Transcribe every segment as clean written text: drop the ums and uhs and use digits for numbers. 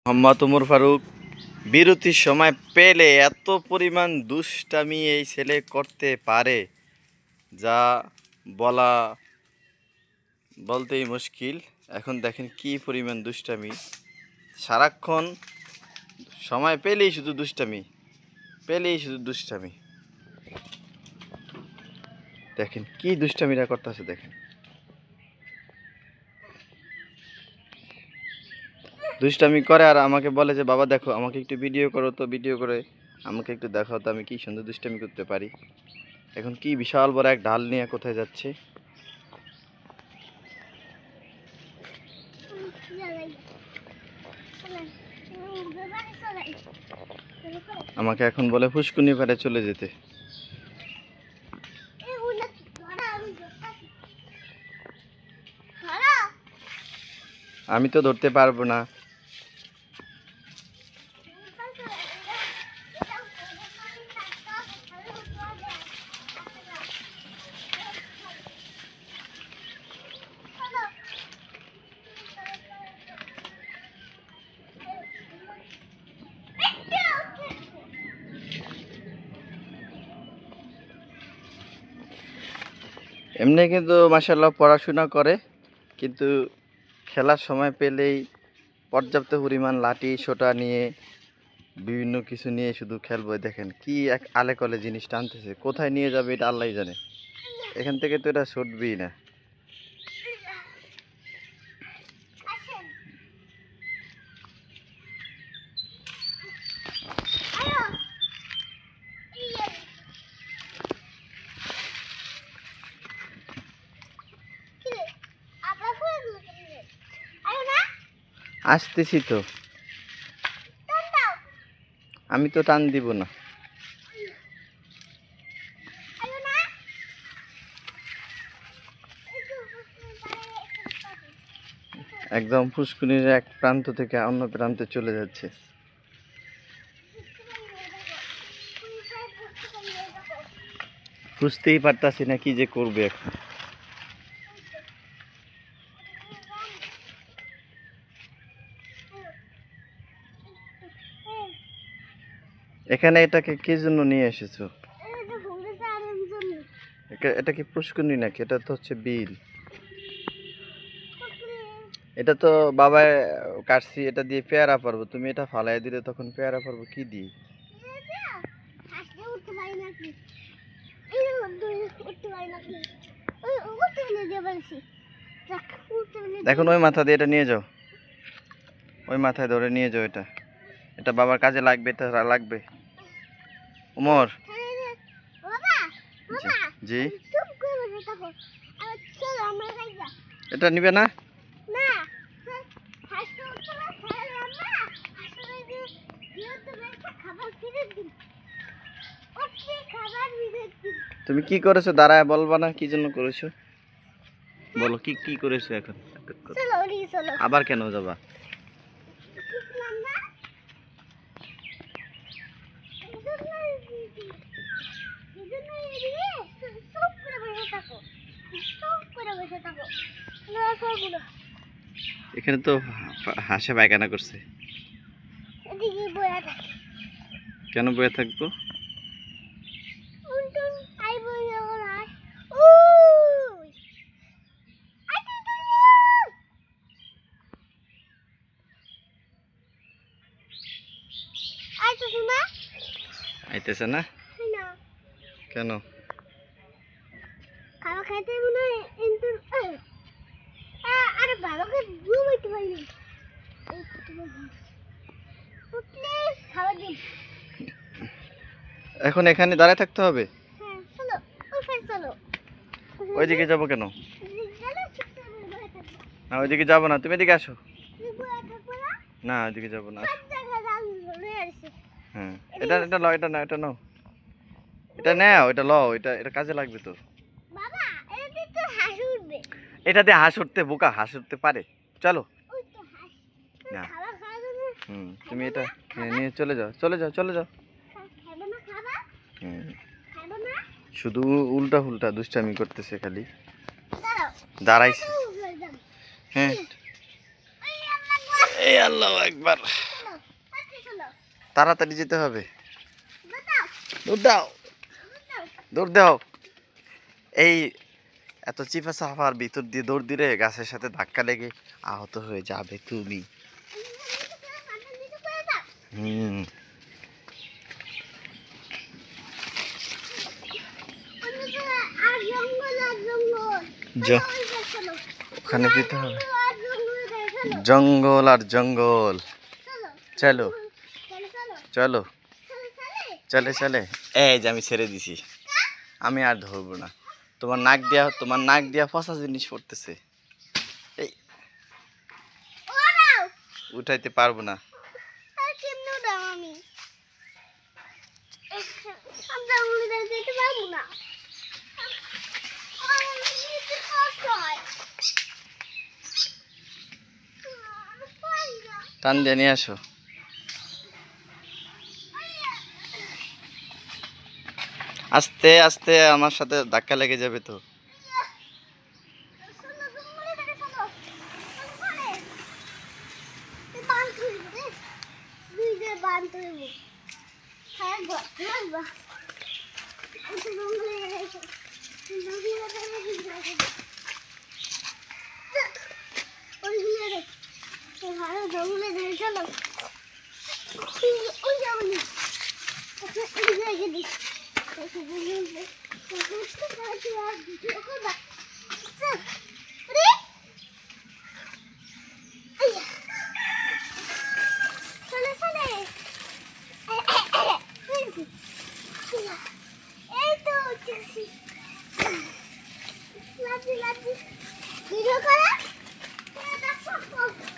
মোহাম্মদ উমর ফারুক বিরতির সময় পেলে এত পরিমাণ দুষ্টামি এই ছেলে করতে পারে যা বলা বলতেই মুশকিল। এখন দেখেন কি পরিমাণ দুষ্টামি, সারাক্ষণ সময় পেলেই শুধু দুষ্টামি, পেলেই শুধু দুষ্টামি। দেখেন কি দুষ্টামিটা করতেছে, দেখেন দুষ্টামি করে আর আমাকে বলে যে বাবা দেখো আমাকে একটু ভিডিও করো, তো ভিডিও করে আমাকে একটু দেখাও তো আমি কি সুন্দর দুষ্টামি করতে পারি। এখন কি বিশাল বড় এক ঢাল নিয়ে কোথায় যাচ্ছে। আমাকে এখন বলে ফুসকুনি পাড়ে চলে যেতে। আমি তো ধরতে পারবো না। এমনি কিন্তু মাশাআল্লাহ পড়াশোনা করে, কিন্তু খেলার সময় পেলেই পর্যাপ্ত পরিমাণ লাঠি সোটা নিয়ে বিভিন্ন কিছু নিয়ে শুধু খেলবো। দেখেন কি এক আলে কলে জিনিস টানতেছে, কোথায় নিয়ে যাবে এটা আল্লাহই জানে। এখান থেকে তো এটা ছুটবেই না। আসতেছি তো, আমি তো টান দিব না। একদম ফুসকুনির এক প্রান্ত থেকে অন্য প্রান্তে চলে যাচ্ছে। বুঝতেই পারতাছি না কি যে করবে এখন। এখানে এটাকে কি জন্য নিয়ে এসেছো? এটা কি পুষ্কুনি নাকি? এটা তো হচ্ছে বিল। এটা তো বাবা কাটছি, এটা দিয়ে পেয়ারা পারবো। তুমি এটা ফালাই দিলে তখন পেয়ারা পারবো কি দিয়ে? দেখুন ওই মাথা দিয়ে এটা নিয়ে যাও, ওই মাথায় ধরে নিয়ে যাও। এটা এটা বাবার কাজে লাগবে, এটা লাগবে। উমর জি, এটা নিবে না? তুমি কি করেছো দাঁড়ায় বলবা না কি জন্য করেছো? বলো কি কি করেছো এখন? আবার কেন যাবা? এখানে তো হাসে পায়খানা করছে। কেন বয়ে থাকবো? আইতেছে না কেন? খাওয়া খাইতে মনে হয় কিন্তু আরে ভালো করে ঘুমাইতে পারি না। এখন এখানে দাঁড়ায় থাকতে হবে? হ্যাঁ চলো, চলো। ওইদিকে যাবো কেন? না ওইদিকে যাবো না, তুমি এদিকে আসো। না ওইদিকে যাবো না। হ্যাঁ এটা এটা লও, এটা না, এটা নাও, এটা নাও, এটা লও, এটা এটা কাজে লাগবে তো। বাবা এটাতে তো হাঁস উঠবে। এটাতে হাঁস উঠতে, বোকা হাঁস উঠতে পারে? চলো না। তুমি এটা নিয়ে চলে যাও, চলে যাও, চলে যাও। শুধু উল্টা উল্টা দুষ্টামি করতেছে খালি। দাঁড়াইছে। হ্যাঁ এই আল্লাহু আকবার। তাড়াতাড়ি যেতে হবে। বাতাও দৌড় দাও, বাতাও দৌড় দাও। এই এত চিপা চাপার ভিতর দিয়ে দৌড় দিলে গাছের সাথে ধাক্কা লেগে আহত হয়ে যাবে তুমি। মাথা নিচু করে দাও হুম। অন্যদিকে আর জঙ্গল আর জঙ্গল জ- ওই যে চলো ওখানে যেতে হবে। আর জঙ্গল চলো জঙ্গল আর জঙ্গল। চলো চলো চলো চলো চলো চলো চলে চলে চলে। এই যে আমি ছেড়ে দিছি, আমি আর ধরবো না। তোমার নাক দিয়া ফসা জিনিস পড়তেছে। এই ওরাও উঠাইতে পারবো না। আর কেমনে দাও আমি জঙ্গলে যেতে পারবো না আমার যেতে কষ্ট হয় পারি না টান দিয়ে নিয়ে আসো। আস্তে আস্তে, আমার সাথে ধাক্কা লেগে যাবে তো। শোনো জঙ্গলে থেকে শোনো ওখানে বান তুলব রে দুই যে বান তুলব হ্যাঁ গো হ্যাঁ গো জঙ্গলে গেছে জঙ্গলে গেছে ওইগুলো রে হ্যাঁ জঙ্গলে গেছে চলো ওই যাবো না ওই জায়গায় দিই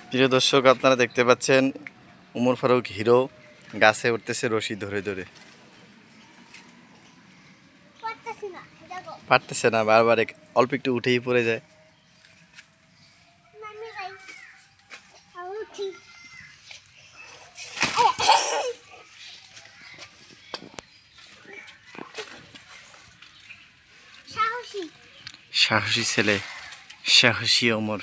প্রিয় দর্শক, আপনারা দেখতে পাচ্ছেন উমর ফারুক হিরো গাছে উঠতেছে রশি ধরে ধরে। পারতেছে না, বারবার অল্প একটু উঠেই পড়ে যায়। সাহসী সাহসী ছেলে, সাহসী ওমর।